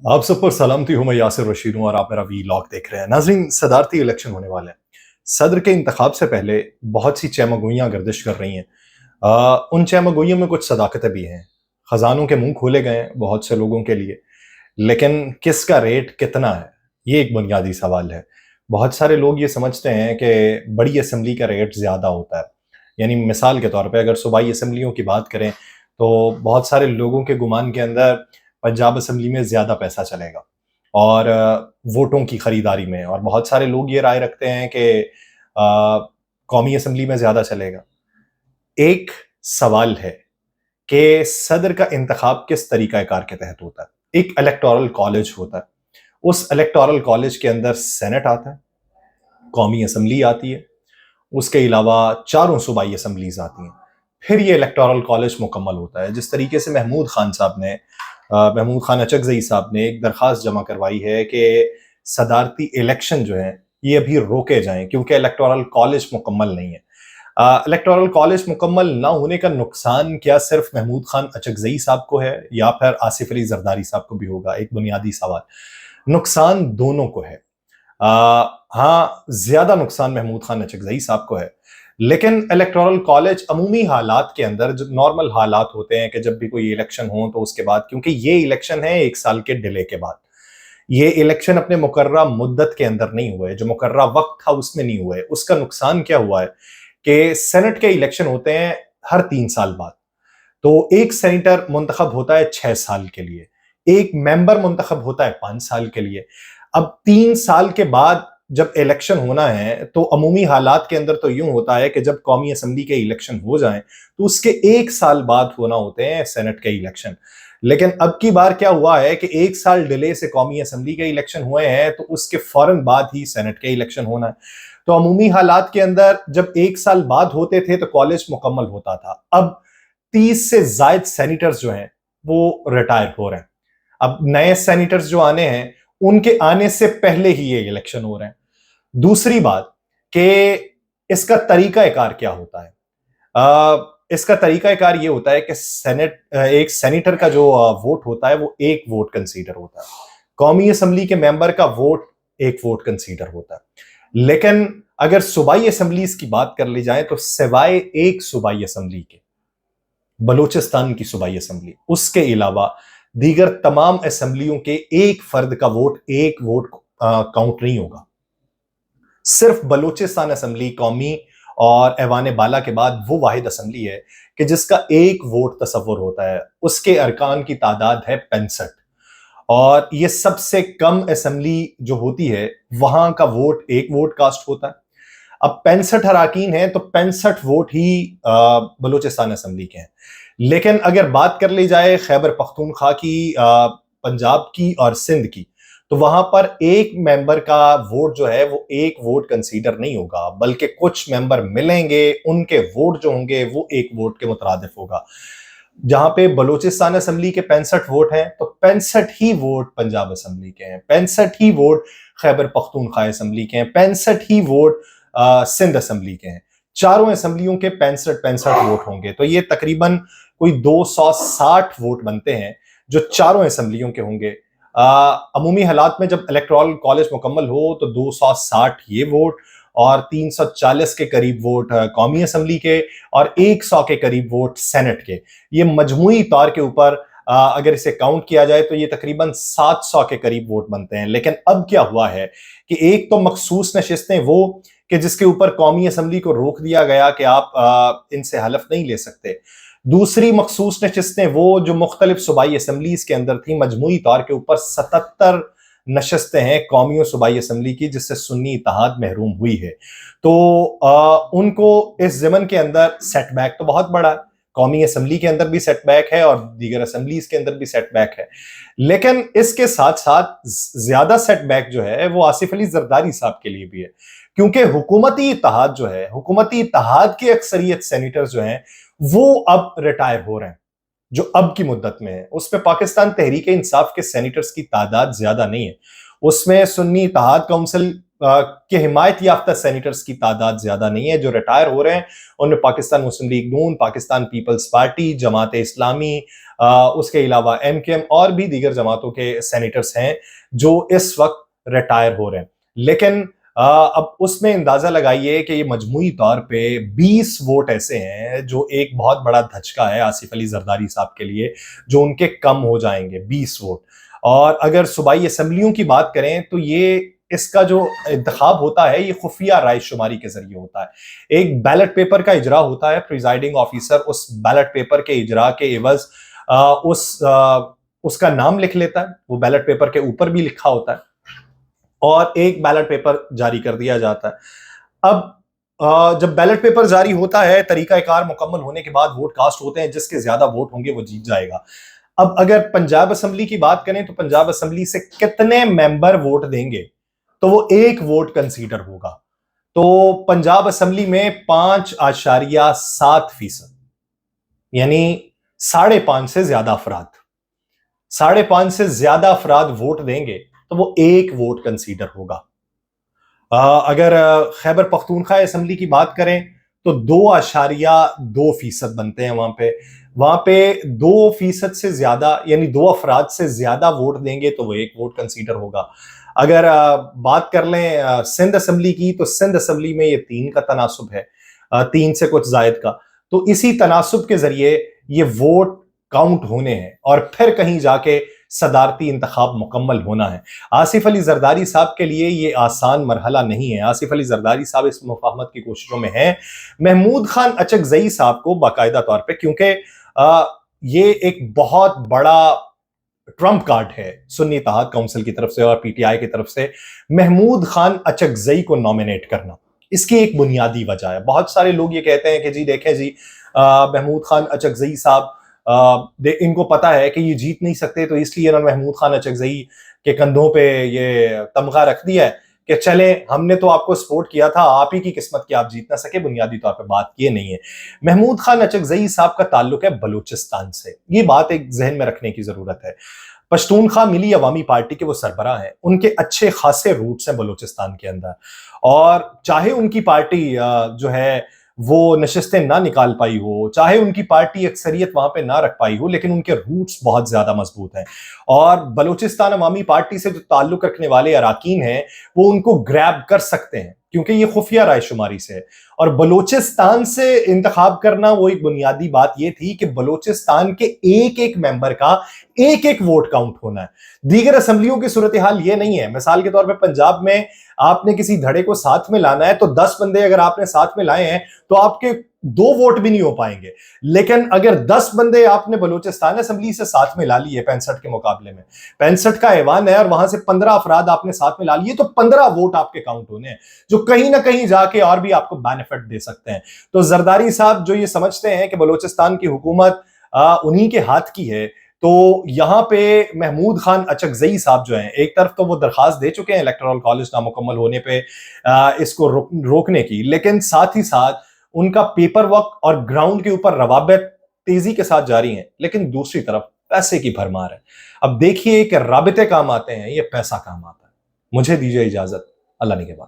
आप सब पर सलामती हो। मैं यासिर रशीद हूँ और आप मेरा वीलॉग देख रहे हैं। नाज़रीन, सदारती इलेक्शन होने वाले हैं। सदर के इंतखाब से पहले बहुत सी चैमगोइयाँ गर्दिश कर रही हैं। उन चैमगोइयों में कुछ सदाकतें भी हैं। खजानों के मुंह खोले गए हैं बहुत से लोगों के लिए, लेकिन किसका रेट कितना है, ये एक बुनियादी सवाल है। बहुत सारे लोग ये समझते हैं कि बड़ी असम्बली का रेट ज़्यादा होता है। यानी मिसाल के तौर पे अगर सूबाई असम्बलियों की बात करें तो बहुत सारे लोगों के गुमान के अंदर पंजाब असम्बली में ज़्यादा पैसा चलेगा और वोटों की खरीदारी में, और बहुत सारे लोग ये राय रखते हैं कि कौमी असम्बली में ज़्यादा चलेगा। एक सवाल है कि सदर का इंतखाब किस तरीक़ाकार के तहत होता है। एक इलेक्टोरल कॉलेज होता है, उस इलेक्टोरल कॉलेज के अंदर सेनेट आता है, कौमी असम्बली आती है, उसके अलावा चारों सूबाई असम्बलीज आती हैं। फिर ये इलेक्टोरल कॉलेज मुकम्मल होता है। जिस तरीके से महमूद खान अचकजई साहब ने एक दरख्वास्त जमा करवाई है कि सदारती इलेक्शन जो है ये अभी रोके जाएं क्योंकि इलेक्टोरल कॉलेज मुकम्मल नहीं है। इलेक्टोरल कॉलेज मुकम्मल ना होने का नुकसान क्या सिर्फ महमूद खान अचकजई साहब को है या फिर आसिफ अली जरदारी साहब को भी होगा? एक बुनियादी सवाल। नुकसान दोनों को है। हाँ, ज्यादा नुकसान महमूद खान अचकजई साहब को है, लेकिन इलेक्टोरल कॉलेज अमूमी हालात के अंदर जो नॉर्मल हालात होते हैं कि जब भी कोई इलेक्शन हो तो उसके बाद, क्योंकि ये इलेक्शन है 1 साल के डिले के बाद, ये इलेक्शन अपने मुकर्रा मुद्दत के अंदर नहीं हुए, जो मुकर्रा वक्त था उसमें नहीं हुए। उसका नुकसान क्या हुआ है कि सेनेट के इलेक्शन होते हैं हर 3 साल बाद, तो एक सेनेटर मुंतखब होता है 6 साल के लिए, एक मेंबर मुंतखब होता है 5 साल के लिए। अब 3 साल के बाद जब इलेक्शन होना है तो अमूमी हालात के अंदर तो यूं होता है कि जब कौमी असम्बली के इलेक्शन हो जाएं तो उसके 1 साल बाद होना होते हैं सेनेट के इलेक्शन। लेकिन अब की बार क्या हुआ है कि 1 साल डिले से कौमी असम्बली के इलेक्शन हुए हैं तो उसके फौरन बाद ही सेनेट के इलेक्शन होना है। तो अमूमी हालात के अंदर जब 1 साल बाद होते थे तो कॉलेज मुकम्मल होता था। अब 30 से जायद सेनेटर्स जो हैं वो रिटायर हो रहे हैं। अब नए सेनेटर्स जो आने हैं उनके आने से पहले ही ये इलेक्शन हो रहे हैं। दूसरी बात कि इसका तरीकाकार क्या होता है। इसका तरीकाकार ये होता है कि एक सेनेटर का जो वोट होता है वो एक वोट कंसीडर होता है, कौमी असम्बली के मेंबर का वोट एक वोट कंसीडर होता है। लेकिन अगर सूबाई असम्बलीज की बात कर ली जाए तो सिवाय एक सूबाई असम्बली के, बलूचिस्तान की सूबाई असम्बली, उसके अलावा दीगर तमाम असम्बलियों के एक फर्द का वोट एक वोट काउंट नहीं होगा। सिर्फ बलूचिस्तान असम्बली कौमी और ऐवान बाला के बाद वो वाहिद असम्बली है कि जिसका एक वोट तसव्वुर होता है। उसके अरकान की तादाद है 65, और ये सबसे कम असम्बली जो होती है वहां का वोट एक वोट कास्ट होता है। अब 65 अराकीन हैं तो 65 वोट ही बलूचिस्तान असम्बली के हैं। लेकिन अगर बात कर ली जाए खैबर पख्तूनख्वा की, पंजाब की और सिंध की, तो वहां पर एक मेंबर का वोट जो है वो एक वोट कंसीडर नहीं होगा, बल्कि कुछ मेंबर मिलेंगे, उनके वोट जो होंगे वो एक वोट के मुतरादिफ होगा। जहां पे बलूचिस्तान असम्बली के 65 वोट हैं तो 65 ही वोट पंजाब असम्बली के हैं, 65 ही वोट खैबर पख्तूनख्वा असम्बली के हैं, 65 ही वोट सिंध असम्बली के हैं। चारों असम्बलियों के 65 वोट होंगे तो ये तकरीबन कोई 260 वोट बनते हैं जो चारों असम्बलियों के होंगे। अमूमी हालात में जब इलेक्टोरल कॉलेज मुकम्मल हो तो 260 ये वोट और 340 के करीब वोट कौमी असम्बली के और 100 के करीब वोट सेनेट के, ये मजमूई तौर के ऊपर अगर इसे काउंट किया जाए तो ये तकरीबन 700 के करीब वोट बनते हैं। लेकिन अब क्या हुआ है कि एक तो मखसूस नशिस्तें वो कि जिसके ऊपर कौमी असम्बली को रोक दिया गया कि आप इनसे हलफ नहीं ले सकते। दूसरी मखसूस नशिस्तें वो जो मुख्तलिफ सूबाई असम्बलीज के अंदर थी, मजमूई तौर के ऊपर 77 नशस्तें हैं कौमी और सूबाई असम्बली की जिससे सुन्नी इत्तेहाद महरूम हुई है। तो उनको इस ज़मन के अंदर सेटबैक तो बहुत बड़ा है, कौमी असम्बली के अंदर भी सेटबैक है और दीगर असम्बलीज के अंदर भी सेटबैक है। लेकिन इसके साथ साथ ज्यादा सेटबैक जो है वो आसिफ अली जरदारी साहब के लिए भी है, क्योंकि हुकूमती इत्तेहाद जो है, हुकूमती इत्तेहाद की अक्सरियत सेनेटर्स जो हैं वो अब रिटायर हो रहे हैं। जो अब की मुद्दत में है उसमें पाकिस्तान तहरीक इंसाफ के सेनेटर्स की तादाद ज्यादा नहीं है, उसमें सुन्नी इत्तेहाद काउंसिल کہ حمایت یافتہ سینیٹرز کی تعداد زیادہ نہیں ہے جو ریٹائر ہو رہے ہیں. ان میں پاکستان مسلم لیگ نون، پاکستان پیپلز پارٹی، جماعت اسلامی، اس کے علاوہ MKM اور بھی دیگر جماعتوں کے سینیٹرز ہیں جو اس وقت ریٹائر ہو رہے ہیں. لیکن اب اس میں اندازہ لگائیے کہ یہ مجموعی طور پہ 20 ووٹ ایسے ہیں جو ایک بہت بڑا دھچکا ہے آصف علی زرداری صاحب کے لیے، جو ان کے کم ہو جائیں گے 20 ووٹ. اور اگر صوبائی اسمبلیوں کی بات کریں تو یہ اس کا جو انتخاب ہوتا ہے یہ خفیہ رائے شماری کے ذریعے ہوتا ہے. ایک بیلٹ پیپر کا اجرا ہوتا ہے، پریزائڈنگ آفیسر اس بیلٹ پیپر کے اجرا کے عوض اس کا نام لکھ لیتا ہے، وہ بیلٹ پیپر کے اوپر بھی لکھا ہوتا ہے، اور ایک بیلٹ پیپر جاری کر دیا جاتا ہے. اب جب بیلٹ پیپر جاری ہوتا ہے، طریقہ کار مکمل ہونے کے بعد ووٹ کاسٹ ہوتے ہیں، جس کے زیادہ ووٹ ہوں گے وہ جیت جائے گا. اب اگر پنجاب اسمبلی کی بات کریں تو پنجاب اسمبلی سے کتنے ممبر ووٹ دیں گے تو وہ 1 ووٹ کنسیڈر ہوگا. تو پنجاب اسمبلی میں 5.7%، یعنی 5.5 سے زیادہ افراد 5.5 سے زیادہ افراد ووٹ دیں گے تو وہ 1 ووٹ کنسیڈر ہوگا. اگر خیبر پختونخوا اسمبلی کی بات کریں تو 2.2% بنتے ہیں. وہاں پہ 2% سے زیادہ، یعنی 2 افراد سے زیادہ ووٹ دیں گے تو وہ 1 ووٹ کنسیڈر ہوگا. اگر بات کر لیں سندھ اسمبلی کی تو سندھ اسمبلی میں یہ 3 کا تناسب ہے، 3 سے کچھ زائد کا. تو اسی تناسب کے ذریعے یہ ووٹ کاؤنٹ ہونے ہیں اور پھر کہیں جا کے صدارتی انتخاب مکمل ہونا ہے. آصف علی زرداری صاحب کے لیے یہ آسان مرحلہ نہیں ہے. آصف علی زرداری صاحب اس مفاہمت کی کوششوں میں ہیں. محمود خان اچکزئی صاحب کو باقاعدہ طور پہ، کیونکہ یہ ایک بہت بڑا ٹرمپ کارڈ ہے سنی اتحاد کونسل کی طرف سے اور PTI کی طرف سے، محمود خان اچکزئی کو نامینیٹ کرنا. اس کی ایک بنیادی وجہ ہے. بہت سارے لوگ یہ کہتے ہیں کہ جی دیکھیں جی محمود خان اچکزئی صاحب ان کو پتا ہے کہ یہ جیت نہیں سکتے، تو اس لیے انہوں نے محمود خان اچکزئی کے کندھوں پہ یہ تمغہ رکھ دیا ہے کہ چلیں ہم نے تو آپ کو سپورٹ کیا تھا، آپ ہی کی قسمت کہ آپ جیت نہ سکے. بنیادی طور پہ بات یہ نہیں ہے. محمود خان اچکزئی صاحب کا تعلق ہے بلوچستان سے. یہ بات ایک ذہن میں رکھنے کی ضرورت ہے. پشتونخوا ملی عوامی پارٹی کے وہ سربراہ ہیں، ان کے اچھے خاصے روٹس ہیں بلوچستان کے اندر، اور چاہے ان کی پارٹی جو ہے وہ نشستیں نہ نکال پائی ہو، چاہے ان کی پارٹی اکثریت وہاں پہ نہ رکھ پائی ہو، لیکن ان کے روٹس بہت زیادہ مضبوط ہیں. اور بلوچستان عوامی پارٹی سے جو تعلق رکھنے والے اراکین ہیں وہ ان کو گریب کر سکتے ہیں، کیونکہ یہ خفیہ رائے شماری سے ہے. اور بلوچستان سے انتخاب کرنا وہ ایک بنیادی بات یہ تھی کہ بلوچستان کے ایک ممبر کا ایک ووٹ کاؤنٹ ہونا ہے. دیگر اسمبلیوں کی صورتحال یہ نہیں ہے. مثال کے طور پہ پنجاب میں آپ نے کسی دھڑے کو ساتھ میں لانا ہے تو 10 بندے اگر آپ نے ساتھ میں لائے ہیں تو آپ کے 2 ووٹ بھی نہیں ہو پائیں گے. لیکن اگر 10 بندے آپ نے بلوچستان اسمبلی سے ساتھ میں لا لیے 65 کے مقابلے میں، 65 کا ایوان ہے اور وہاں سے 15 افراد آپ نے ساتھ میں لا لیے، تو 15 ووٹ آپ کے کاؤنٹ ہونے ہیں جو کہیں نہ کہیں جا کے اور بھی آپ کو بینیفٹ دے سکتے ہیں. تو زرداری صاحب جو یہ سمجھتے ہیں کہ بلوچستان کی حکومت انہی کے ہاتھ کی ہے، تو یہاں پہ محمود خان اچکزئی صاحب جو ہیں، ایک طرف تو وہ درخواست دے چکے ہیں الیکٹورل کالج نامکمل ہونے پہ اس کو روکنے کی، لیکن ساتھ ہی ساتھ ان کا پیپر ورک اور گراؤنڈ کے اوپر روابط تیزی کے ساتھ جاری ہیں. لیکن دوسری طرف پیسے کی بھرمار ہے. اب دیکھیے کہ رابطے کام آتے ہیں، یہ پیسہ کام آتا ہے. مجھے دیجیے اجازت. اللہ نگہبان.